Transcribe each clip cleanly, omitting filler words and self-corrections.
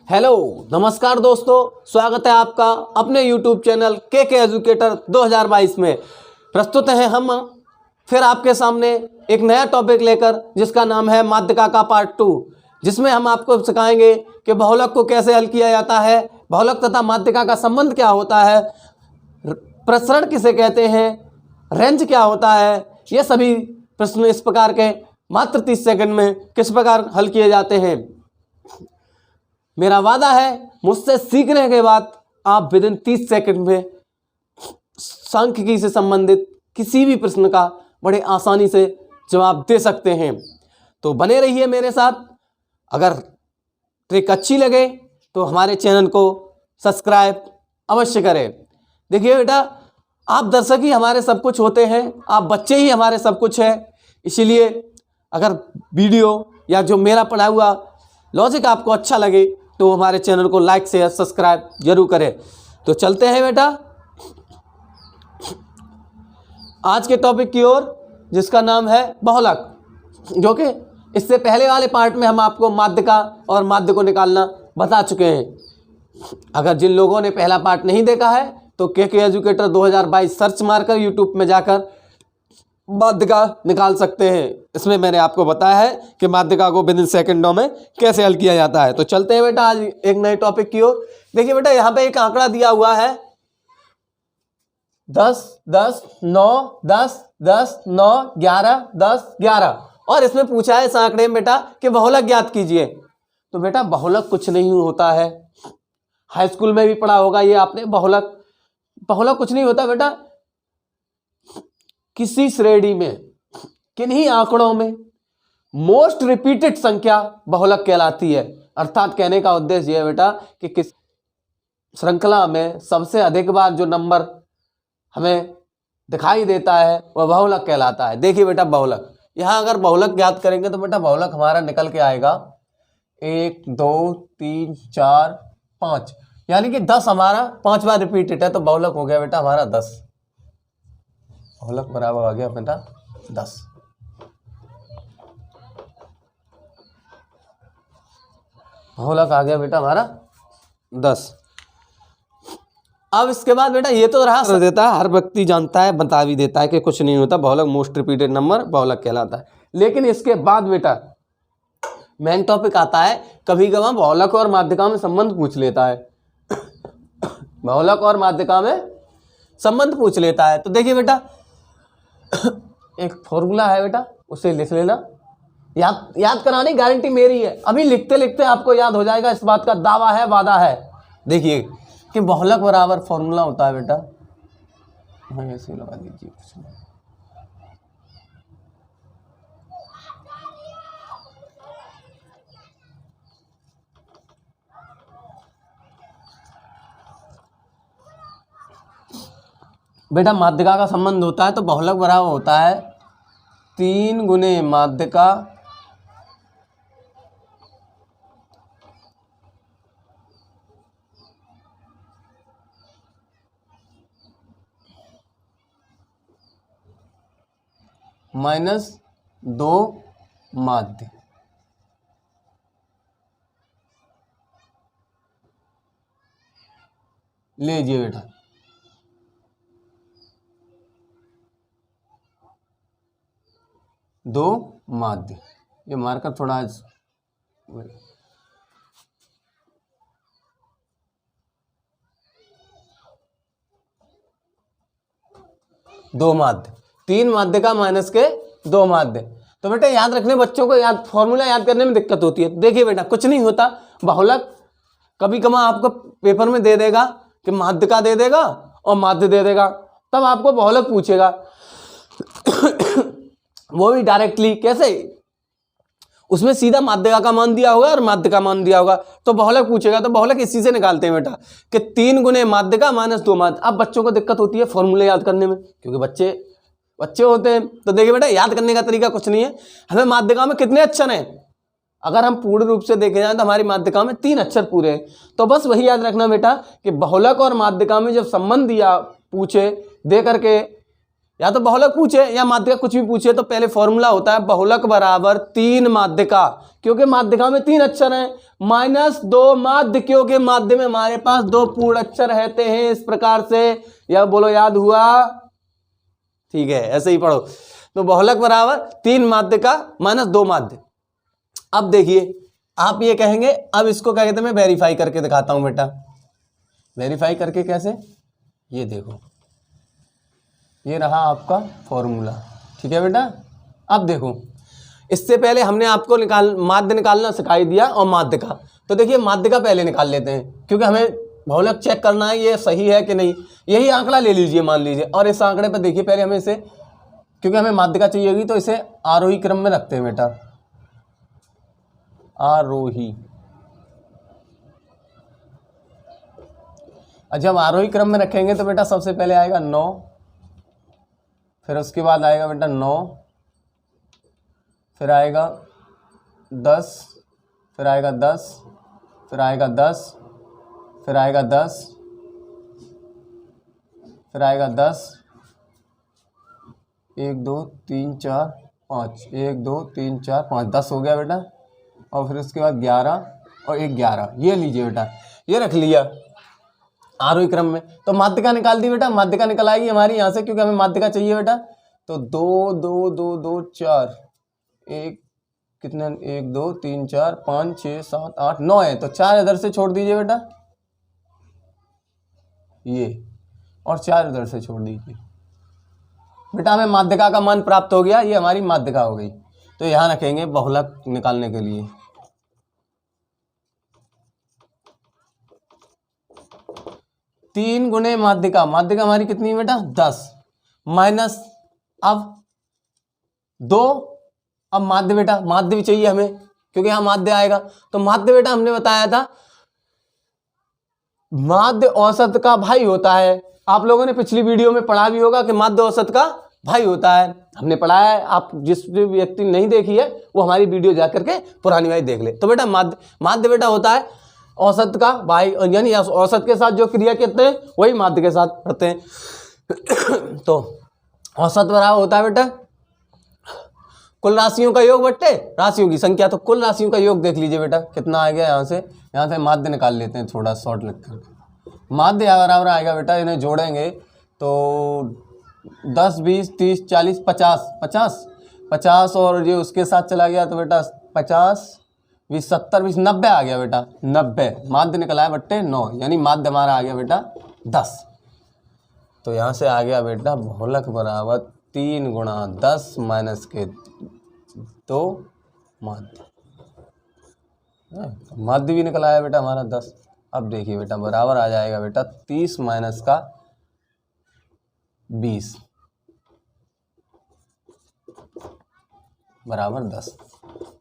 Hello नमस्कार दोस्तों, स्वागत है आपका अपने यूट्यूब चैनल के एजुकेटर 2022 में। प्रस्तुत हैं हम फिर आपके सामने एक नया टॉपिक लेकर, जिसका नाम है माध्यिका का पार्ट 2, जिसमें हम आपको सिखाएंगे कि बहुलक को कैसे हल किया जाता है, बहुलक तथा माध्यिका का संबंध क्या होता है, प्रसरण किसे कहते हैं, रेंज क्या होता है। ये सभी प्रश्न इस प्रकार के मात्र 30 सेकंड में किस प्रकार हल किए जाते हैं। मेरा वादा है मुझसे सीखने के बाद आप विदिन 30 सेकंड में सांख्यिकी से संबंधित किसी भी प्रश्न का बड़े आसानी से जवाब दे सकते हैं। तो बने रहिए मेरे साथ। अगर ट्रिक अच्छी लगे तो हमारे चैनल को सब्सक्राइब अवश्य करें। देखिए बेटा, आप दर्शक ही हमारे सब कुछ होते हैं, आप बच्चे ही हमारे सब कुछ है। इसीलिए अगर वीडियो या जो मेरा पढ़ा हुआ लॉजिक आपको अच्छा लगे तो हमारे चैनल को लाइक शेयर सब्सक्राइब जरूर करें। तो चलते हैं बेटा आज के टॉपिक की ओर, जिसका नाम है बहुलक, जो कि इससे पहले वाले पार्ट में हम आपको माध्यिका और माध्य को निकालना बता चुके हैं। अगर जिन लोगों ने पहला पार्ट नहीं देखा है तो के एजुकेटर 2022 सर्च मारकर यूट्यूब में जाकर माध्यिका निकाल सकते हैं। इसमें मैंने आपको बताया है कि माध्यिका को विदिन सेकंडों में कैसे हल किया जाता है। तो चलते हैं बेटा आज एक नए टॉपिक की ओर। देखिए बेटा, यहाँ पे एक आंकड़ा दिया हुआ है 10 10 9 10 10 9 11 10 11, और इसमें पूछा है इस आंकड़े में बेटा कि बहुलक ज्ञात कीजिए। तो बेटा बहुलक कुछ नहीं होता है, हाई स्कूल में भी पढ़ा होगा ये आपने। बहुलक कुछ नहीं होता बेटा। किसी श्रेणी में, किन्हीं आंकड़ों में मोस्ट रिपीटेड संख्या बहुलक कहलाती है। अर्थात कहने का उद्देश्य यह है बेटा कि किस श्रृंखला में सबसे अधिक बार जो नंबर हमें दिखाई देता है वह बहुलक कहलाता है। देखिए बेटा, बहुलक यहां अगर बहुलक ज्ञात करेंगे तो बेटा बहुलक हमारा निकल के आएगा 1 2 3 4 5, यानी कि 10 हमारा 5 बार रिपीटेड है, तो बहुलक हो गया बेटा हमारा 10। बहुलक बराबर आ गया बेटा 10। बहुलक आ गया बेटा हमारा 10। अब इसके बाद बेटा ये तो रहा देता है, हर व्यक्ति जानता है, बता भी देता है कि कुछ नहीं होता, बहुलक मोस्ट रिपीटेड नंबर बहुलक कहलाता है। लेकिन इसके बाद बेटा मेन टॉपिक आता है, कभी कभार बहुलक और माध्यिका में संबंध पूछ लेता है। बहुलक और माध्यिका में संबंध पूछ लेता है। तो देखिए बेटा, एक फॉर्मूला है बेटा, उसे लिख लेना। याद कराने की गारंटी मेरी है, अभी लिखते लिखते आपको याद हो जाएगा, इस बात का दावा है, वादा है। देखिए कि बहुलक बराबर फॉर्मूला होता है बेटा, हाँ ऐसे लगा दीजिए कुछ नहीं। बेटा माध्यिका का संबंध होता है तो बहुलक बराबर होता है 3 गुने माध्यिका माइनस 2 माध्य। लीजिए बेटा, दो माध्य, ये मार्कर थोड़ा दो माध्य, 3 माध्यिका माइनस के 2 माध्य। तो बेटा याद रखने, बच्चों को याद फॉर्मूला याद करने में दिक्कत होती है। देखिए बेटा, कुछ नहीं होता बहुलक, कभी कभार आपको पेपर में दे देगा कि माध्यिका दे देगा और माध्य दे देगा, तब आपको बहुलक पूछेगा। वो भी डायरेक्टली कैसे, उसमें सीधा माध्यिका का मान दिया होगा और माध्य का मान दिया होगा, तो बहुलक पूछेगा। तो बहुलक इसी से निकालते हैं बेटा कि 3 गुने माध्यिका माइनस 2 माध्य। अब बच्चों को दिक्कत होती है फॉर्मूले याद करने में, क्योंकि बच्चे होते हैं। तो देखिए बेटा, याद करने का तरीका कुछ नहीं है, हमें माध्यिका में कितने अक्षर हैं, अगर हम पूर्ण रूप से देखे जाए तो हमारी माध्यिका में 3 अक्षर पूरे हैं। तो बस वही याद रखना बेटा कि बहुलक और माध्यिका में जब संबंध दिया पूछे दे करके या तो बहुलक पूछे या माध्यिका कुछ भी पूछे तो पहले फॉर्मूला होता है बहुलक बराबर 3 माध्यिका, क्योंकि माध्यिका में 3 अक्षर हैं, -2 माध्य, क्योंकि माध्य में हमारे पास 2 पूर्ण अक्षर रहते हैं। इस प्रकार से या बोलो याद हुआ? ठीक है, ऐसे ही पढ़ो। तो बहुलक बराबर 3 माध्यिका -2 माध्य। अब देखिए आप ये कहेंगे, अब इसको क्या कहते हैं, मैं वेरीफाई करके दिखाता हूं बेटा। वेरीफाई करके कैसे? ये देखो, ये रहा आपका फॉर्मूला। ठीक है बेटा। अब देखो, इससे पहले हमने आपको माध्य निकालना सिखाई दिया और माध्यिका। तो देखिए माध्यिका पहले निकाल लेते हैं, क्योंकि हमें बहुलक चेक करना है ये सही है कि नहीं। यही आंकड़ा ले लीजिए मान लीजिए, और इस आंकड़े पर देखिए पहले हमें इसे, क्योंकि हमें माध्यिका चाहिए होगी तो इसे आरोही क्रम में रखते हैं बेटा, आरोही। जब आरोही क्रम में रखेंगे तो बेटा सबसे पहले आएगा 9, फिर उसके बाद आएगा बेटा 9, फिर आएगा 10, फिर आएगा 10, फिर आएगा 10, फिर आएगा 10, फिर आएगा 10, 1 2 3 4 5, 1 2 3 4 5, 10 हो गया बेटा। और फिर उसके बाद 11 और 11, ये लीजिए बेटा, ये रख लिया आरोही क्रम में। तो माध्यिका निकाल दी बेटा, माध्यिका निकल आएगी हमारी यहाँ से, क्योंकि हमें माध्यिका चाहिए बेटा। तो 2 2 2 2 4, 1 कितने, 1 2 3 4 5 6 7 8 9 है, तो 4 इधर से छोड़ दीजिए बेटा, ये, और 4 इधर से छोड़ दीजिए बेटा। हमें माध्यिका का मान प्राप्त हो गया, ये हमारी माध्यिका हो गई। तो यहाँ रखेंगे बहुलक निकालने के लिए। तीन गुणे माध्यिका, माध्यिका हमारी कितनी है बेटा 10, माइनस अब 2, अब माध्य बेटा, माध्य भी चाहिए हमें क्योंकि यहाँ माध्य आएगा। तो माध्य बेटा हमने बताया था माध्य औसत का भाई होता है। आप लोगों ने पिछली वीडियो में पढ़ा भी होगा कि माध्य औसत का भाई होता है, हमने पढ़ा है। आप जिस व्यक्ति नहीं देखी है वो हमारी वीडियो जाकर के पुरानी वाली देख ले। तो बेटा माध्य बेटा होता है औसत का भाई, यानी औसत के साथ जो क्रिया करते हैं वही माध्य के साथ करते हैं। तो औसत बराबर होता है बेटा कुल राशियों का योग बट्टे राशियों की संख्या। तो कुल राशियों का योग देख लीजिए बेटा कितना आ गया। यहाँ से माध्य निकाल लेते हैं, थोड़ा शॉर्ट लिख कर। माध्य बराबर आएगा बेटा, इन्हें जोड़ेंगे तो 10 20 30 40 50 और ये उसके साथ चला गया तो बेटा 50 20 70 20 90 आ गया बेटा 90। माध्य निकला है बट्टे 9, यानी माध्य हमारा आ गया बेटा 10। तो यहाँ से आ गया बेटा बहुलक बराबर 3 गुणा 10 माइनस के 2 माध्य। माध्य भी निकला है बेटा हमारा 10। अब देखिए बेटा बराबर आ जाएगा बेटा 30 माइनस का 20 बराबर 10।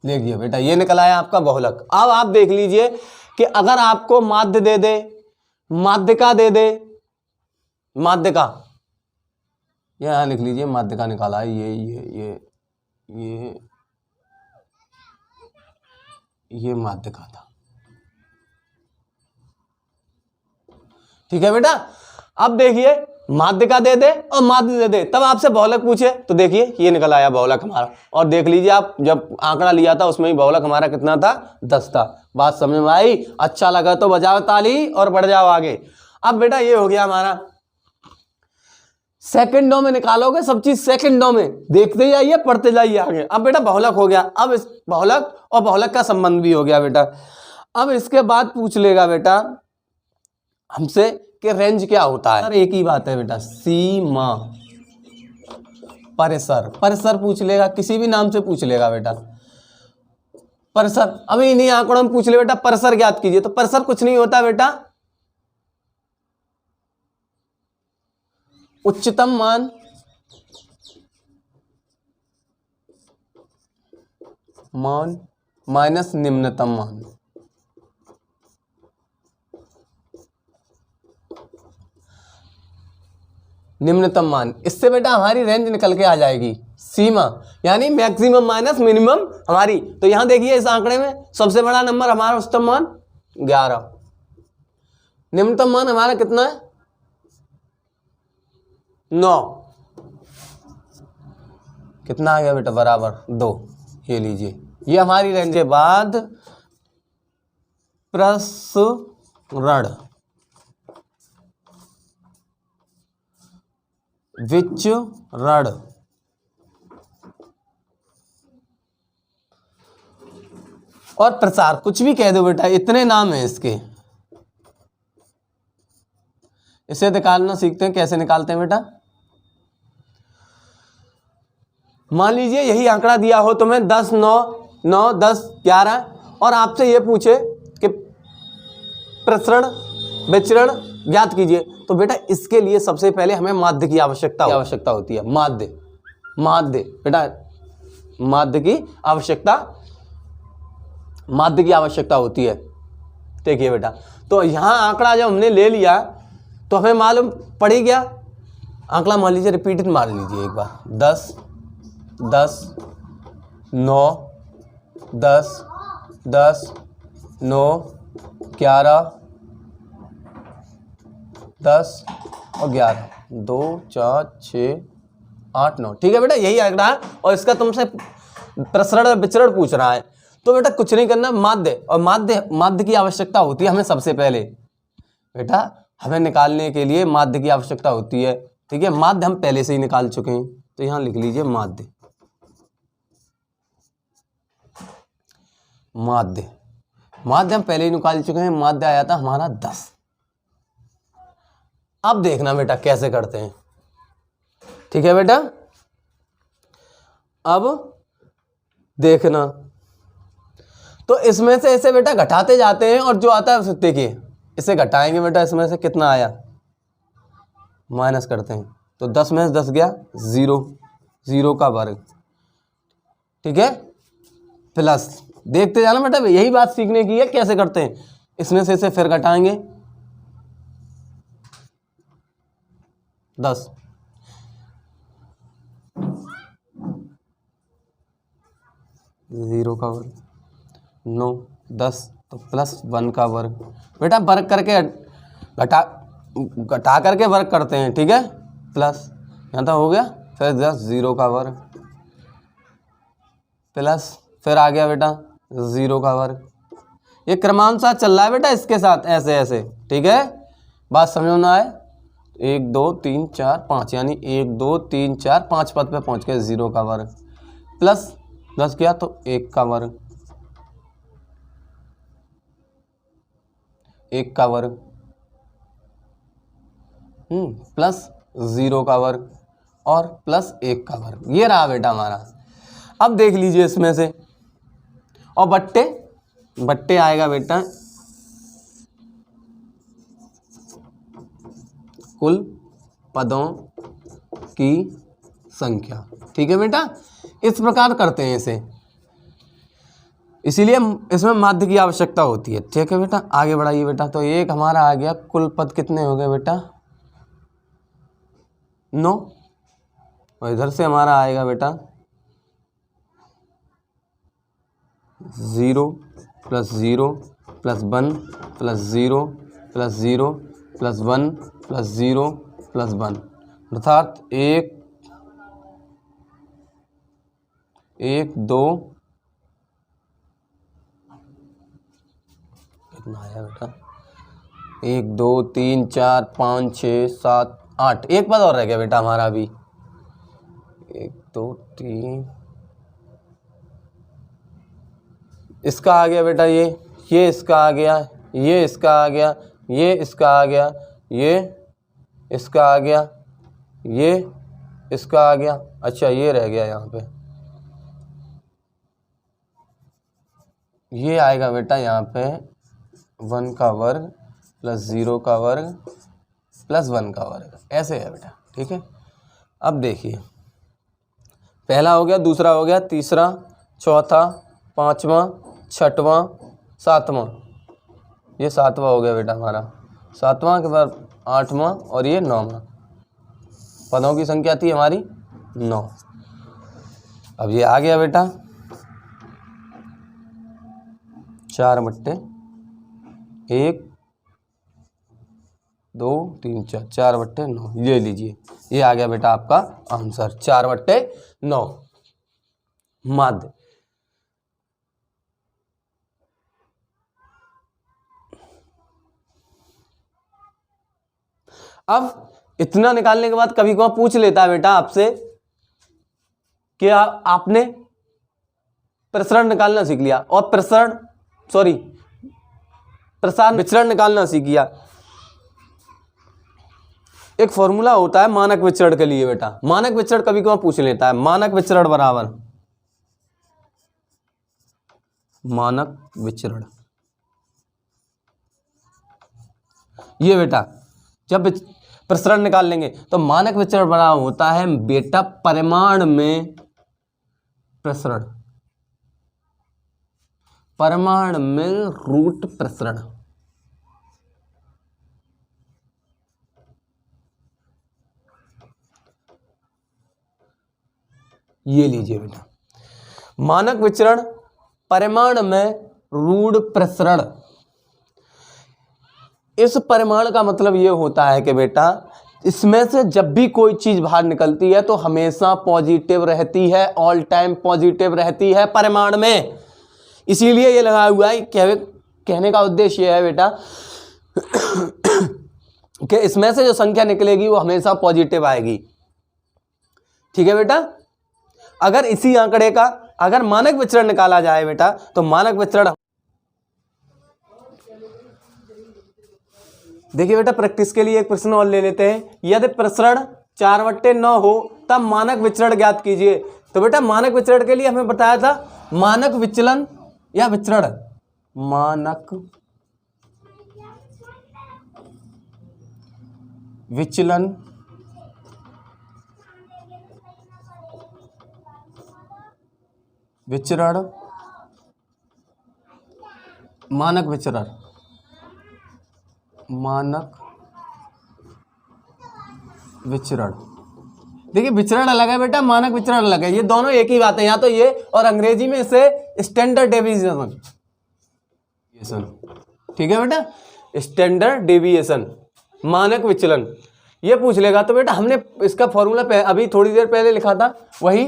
देखिए बेटा ये निकला है आपका बहुलक। अब आप देख लीजिए कि अगर आपको माध्य दे दे, माध्यिका दे दे, माध्यिका यहाँ लिख लीजिए, माध्यिका निकाला है ये माध्यिका था। ठीक है बेटा। अब देखिए माध्यिका दे दे और माध्य दे दे, तब आपसे बहुलक पूछे तो देखिए ये निकल आया बहुलक हमारा। और देख लीजिए आप जब आंकड़ा लिया था उसमें ही बहुलक हमारा कितना था 10 था। बात समझ में आई? अच्छा लगा तो बजाओ ताली और बढ़ जाओ आगे। अब बेटा ये हो गया हमारा, सेकंडों में निकालोगे सब चीज, सेकंडों में देखते जाइए पढ़ते जाइए आगे। अब बेटा बहुलक हो गया। अब इस बहुलक और बहुलक का संबंध भी हो गया बेटा। अब इसके बाद पूछ लेगा बेटा हमसे कि रेंज क्या होता है। एक ही बात है बेटा, सीमा परिसर। परिसर पूछ लेगा, किसी भी नाम से पूछ लेगा बेटा परिसर। अभी इन्हीं आंकड़ों में पूछ ले बेटा परिसर ज्ञात कीजिए। तो परिसर कुछ नहीं होता बेटा, उच्चतम मान माइनस निम्नतम मान। निम्नतम मान, इससे बेटा हमारी रेंज निकल के आ जाएगी। सीमा यानी मैक्सिमम माइनस मिनिमम हमारी। तो यहां देखिए इस आंकड़े में सबसे बड़ा नंबर हमारा उच्चतम मान 11, निम्नतम मान हमारा कितना है 9। कितना आ गया बेटा, बराबर 2। ये लीजिए, ये हमारी रेंज के बाद प्रसरण, विचरण और प्रसार, कुछ भी कह दो बेटा, इतने नाम हैं इसके। इसे निकालना सीखते हैं, कैसे निकालते हैं बेटा। मान लीजिए यही आंकड़ा दिया हो तुम्हें 10, 9, 9, 10, 11 और आपसे ये पूछे कि प्रसरण विचरण ज्ञात कीजिए, तो बेटा इसके लिए सबसे पहले हमें माध्य की आवश्यकता होती है। माध्य बेटा, माध्य की आवश्यकता होती है। देखिए बेटा, तो यहाँ आंकड़ा जब हमने ले लिया तो हमें मालूम पड़ ही गया। आंकड़ा मान लीजिए रिपीटेड मार लीजिए एक बार, 10, 10, 9, 10, 10, 9, 11, 10 और 11, 2, 4, 6, 8, 9। ठीक है बेटा, यही आंकड़ा है और इसका तुमसे प्रसरण और विचरण पूछ रहा है। तो बेटा कुछ नहीं करना, माध्य, और माध्य की आवश्यकता होती है हमें सबसे पहले। बेटा हमें निकालने के लिए माध्य की आवश्यकता होती है। ठीक है, माध्य हम पहले से ही निकाल चुके हैं, तो यहां लिख लीजिए माध्य। माध्य हम पहले ही निकाल चुके हैं, माध्य आया था हमारा 10। अब देखना बेटा कैसे करते हैं। ठीक है बेटा, अब देखना, तो इसमें से इसे बेटा घटाते जाते हैं और जो आता है उसे देखिए, इसे घटाएंगे बेटा, इसमें से कितना आया, माइनस करते हैं तो 10 में से 10 गया 0, 0 का वर्ग। ठीक है, प्लस, देखते जाना बेटा, यही बात सीखने की है कैसे करते हैं। इसमें से इसे फिर घटाएंगे 10, 0 का वर्ग, 9, 10 तो प्लस 1 का वर्ग। बेटा वर्ग करके घटा करके वर्ग करते हैं। ठीक है, प्लस यहाँ तक हो गया, फिर 10, 0 का वर्ग, प्लस फिर आ गया बेटा 0 का वर्ग। ये क्रमानुसार चल रहा है बेटा, इसके साथ ऐसे ऐसे। ठीक है, बात समझ में आए। 1, 2, 3, 4, 5, यानी 1, 2, 3, 4, 5 पद पे पहुंच गए, 0 का वर्ग, प्लस 10 गया तो 1 का वर्ग, 1 का वर्ग, प्लस 0 का वर्ग और प्लस 1 का वर्ग। ये रहा बेटा हमारा। अब देख लीजिए इसमें से, और बट्टे आएगा बेटा कुल पदों की संख्या। ठीक है बेटा, इस प्रकार करते हैं इसे, इसीलिए इसमें माध्य की आवश्यकता होती है। ठीक है बेटा, आगे बढ़ाइए बेटा। तो एक हमारा आ गया, कुल पद कितने हो गए बेटा, 9, और इधर से हमारा आएगा बेटा 0 + 0 + 1 + 0 + 0 + 1 + 0 + 1, अर्थात 1, 2, कितना आया बेटा, 1, 2, 3, 4, 5, 6, 7, 8, एक पद और रह गया बेटा हमारा अभी, 1, 2, 3, इसका आ गया बेटा, ये इसका आ गया, ये इसका आ गया, ये इसका आ गया, ये इसका आ गया, ये इसका आ गया। अच्छा, ये रह गया यहाँ पे, ये आएगा बेटा यहाँ पे 1 का वर्ग + 0 का वर्ग + 1 का वर्ग, ऐसे है बेटा। ठीक है, अब देखिए, पहला हो गया, दूसरा हो गया, तीसरा, चौथा, पांचवा, छठवां, सातवां, ये 7वां हो गया बेटा हमारा, 7वां के बाद 8वां और ये 9वां। पदों की संख्या थी हमारी 9। अब ये आ गया बेटा 4/1, 2, 3, 4, 4/9, ये लीजिए, ये आ गया बेटा आपका आंसर 4/9। माध्य। अब इतना निकालने के बाद कभी कभार पूछ लेता है बेटा आपसे कि आपने प्रसरण निकालना सीख लिया और प्रसार विचरण निकालना सीख लिया। एक फॉर्मूला होता है मानक विचरण के लिए बेटा, मानक विचरण कभी कभार पूछ लेता है। मानक विचरण बराबर मानक विचरण, ये बेटा जब प्रसरण निकाल लेंगे तो मानक विचरण बराबर होता है बेटा परिमाण में प्रसरण, परिमाण में रूट प्रसरण। ये लीजिए बेटा, मानक विचरण परिमाण में रूट प्रसरण। इस परिमाण का मतलब ये होता है कि बेटा इसमें से जब भी कोई चीज बाहर निकलती है तो हमेशा पॉजिटिव रहती है, ऑल टाइम पॉजिटिव रहती है परिमाण में। इसीलिए ये लगा हुआ है। कहने का उद्देश्य ये है बेटा कि इसमें से जो संख्या निकलेगी वो हमेशा पॉजिटिव आएगी। ठीक है बेटा, अगर इसी आंकड़े का अगर मानक विचरण निकाला जाए बेटा तो मानक विचरण, देखिए बेटा प्रैक्टिस के लिए एक प्रश्न और ले लेते हैं। यदि प्रसरण 4/9 हो तब मानक विचरण ज्ञात कीजिए। तो बेटा मानक विचरण के लिए हमें बताया था मानक विचलन या विचरण, मानक विचलन विचरण मानक विचरण, मानक विचरण। देखिए विचरण अलग है बेटा, मानक विचरण अलग है, ये दोनों एक ही बात है। यहाँ तो ये और अंग्रेजी में इसे स्टैंडर्ड डेविएशन, ठीक है बेटा, स्टैंडर्ड डेविएशन मानक विचलन ये पूछ लेगा। तो बेटा हमने इसका फॉर्मूला अभी थोड़ी देर पहले लिखा था, वही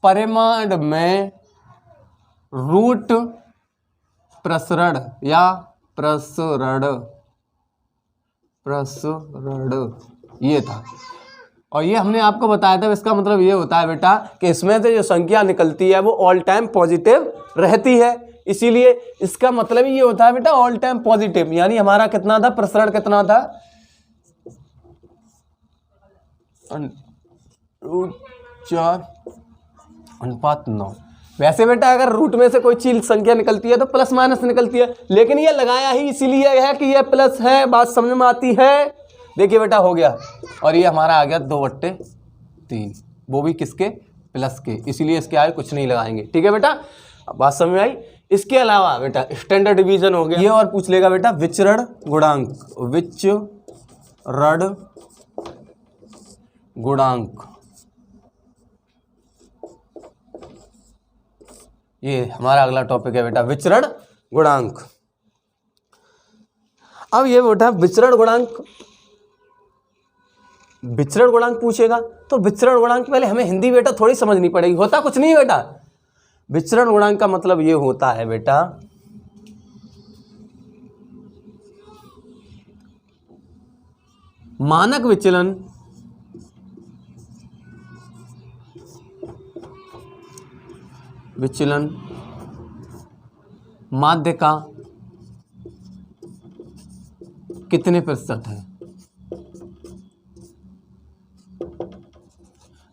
परिमाण में रूट प्रसरण या प्रसरण ये था। और ये हमने आपको बताया था, इसका मतलब ये होता है बेटा कि इसमें से जो संख्या निकलती है वो ऑल टाइम पॉजिटिव रहती है। इसीलिए इसका मतलब ये होता है बेटा ऑल टाइम पॉजिटिव। यानी हमारा कितना था, प्रसरण कितना था, √4/9। वैसे बेटा अगर रूट में से कोई चीज संख्या निकलती है तो प्लस माइनस निकलती है, लेकिन ये लगाया ही इसीलिए है कि ये प्लस है, बात समझ में आती है। देखिए बेटा हो गया, और ये हमारा आ गया 2/3, वो भी किसके, प्लस के, इसीलिए इसके आगे कुछ नहीं लगाएंगे। ठीक है बेटा, अब बात समझ में आई। इसके अलावा बेटा स्टैंडर्ड डिवीजन हो गया। ये और पूछ लेगा बेटा विचरण गुणांक, विचरण गुणांक, ये हमारा अगला टॉपिक है बेटा विचरण गुणांक। अब ये बेटा विचरण गुणांक पूछेगा तो विचरण गुणांक पहले हमें हिंदी बेटा थोड़ी समझनी पड़ेगी। होता कुछ नहीं बेटा, विचरण गुणांक का मतलब ये होता है बेटा मानक विचलन माध्य का कितने प्रतिशत है।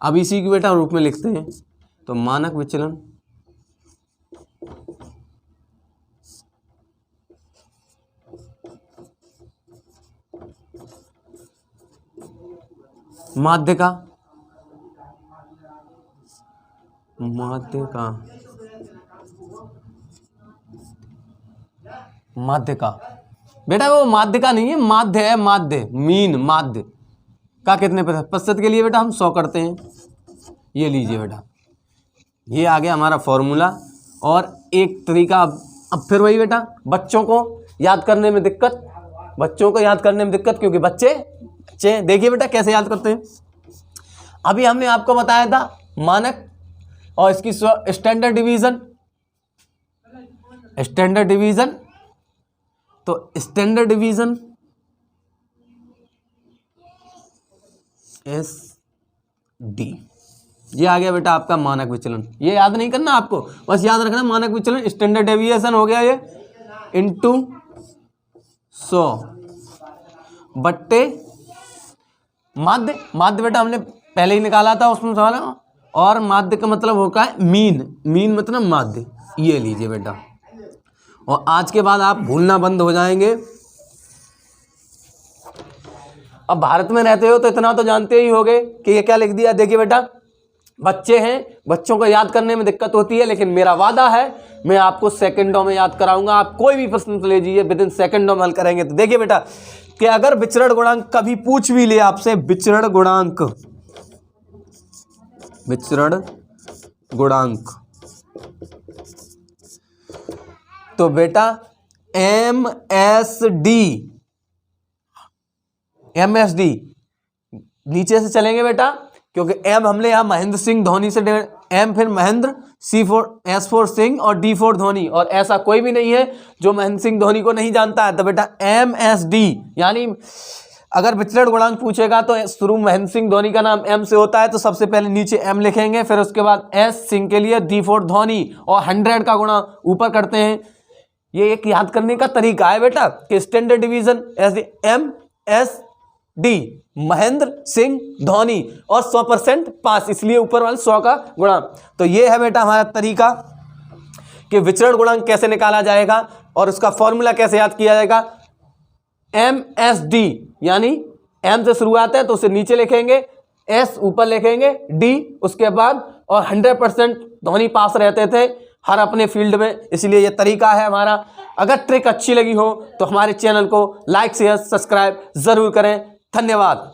अब इसी की बेटा रूप में लिखते हैं तो मानक विचलन माध्य का बेटा वो माध्य का नहीं है, माध्य है, माध्य मीन, माध्य का कितने प्रतिशत के लिए बेटा हम 100 करते हैं। ये लीजिए बेटा, ये आ गया हमारा फॉर्मूला। और एक तरीका अब फिर वही बेटा, बच्चों को याद करने में दिक्कत, क्योंकि बच्चे देखिए बेटा कैसे याद करते हैं। अभी हमने आपको बताया था मानक, और इसकी स्टैंडर्ड डिवीजन, स्टैंडर्ड डिवीजन, तो स्टैंडर्ड डिवीजन SD, ये आ गया बेटा आपका मानक विचलन। ये याद नहीं करना आपको, बस याद रखना मानक विचलन स्टैंडर्ड डेविएशन हो गया ये इंटू 100 बट्टे माध्य। माध्य बेटा हमने पहले ही निकाला था उसमें सवाल, और माध्य का मतलब होता है मीन, मीन मतलब माध्य, ये लीजिए बेटा। और आज के बाद आप भूलना बंद हो जाएंगे। अब भारत में रहते हो तो इतना तो जानते ही होगे कि ये क्या लिख दिया। देखिए बेटा, बच्चे हैं, बच्चों को याद करने में दिक्कत होती है, लेकिन मेरा वादा है मैं आपको सेकंडों में याद कराऊंगा। आप कोई भी प्रश्न ले लीजिए, विद इन सेकंडों में हल करेंगे। तो देखिए बेटा कि अगर विचरण गुणांक कभी पूछ भी ले आपसे, विचरण गुणांक, विचरण गुणांक, तो बेटा MSD नीचे से चलेंगे बेटा, क्योंकि M हमने यहां महेंद्र सिंह धोनी से, M फिर महेंद्र, S फॉर सिंह और D फॉर धोनी, और ऐसा कोई भी नहीं है जो महेंद्र सिंह धोनी को नहीं जानता है। तो बेटा MSD, यानी अगर विचरण गुणांक पूछेगा तो शुरू महेंद्र सिंह धोनी का नाम M से होता है, तो सबसे पहले नीचे M लिखेंगे, फिर उसके बाद S सिंह के लिए, D फॉर धोनी, और 100 का गुणा ऊपर करते हैं। ये एक याद करने का तरीका है बेटा कि स्टैंडर्ड डिवीजन ऐसे MSD, महेंद्र सिंह धोनी, और 100% पास, इसलिए ऊपर वाले 100 का गुणा। तो ये है बेटा हमारा तरीका कि विचरण गुणांक कैसे निकाला जाएगा और उसका फॉर्मूला कैसे याद किया जाएगा। MSD यानी M से शुरुआत है तो उसे नीचे लिखेंगे, S ऊपर लिखेंगे, D उसके बाद, और 100% धोनी पास रहते थे हर अपने फील्ड में, इसलिए ये तरीका है हमारा। अगर ट्रिक अच्छी लगी हो तो हमारे चैनल को लाइक शेयर सब्सक्राइब जरूर करें। धन्यवाद।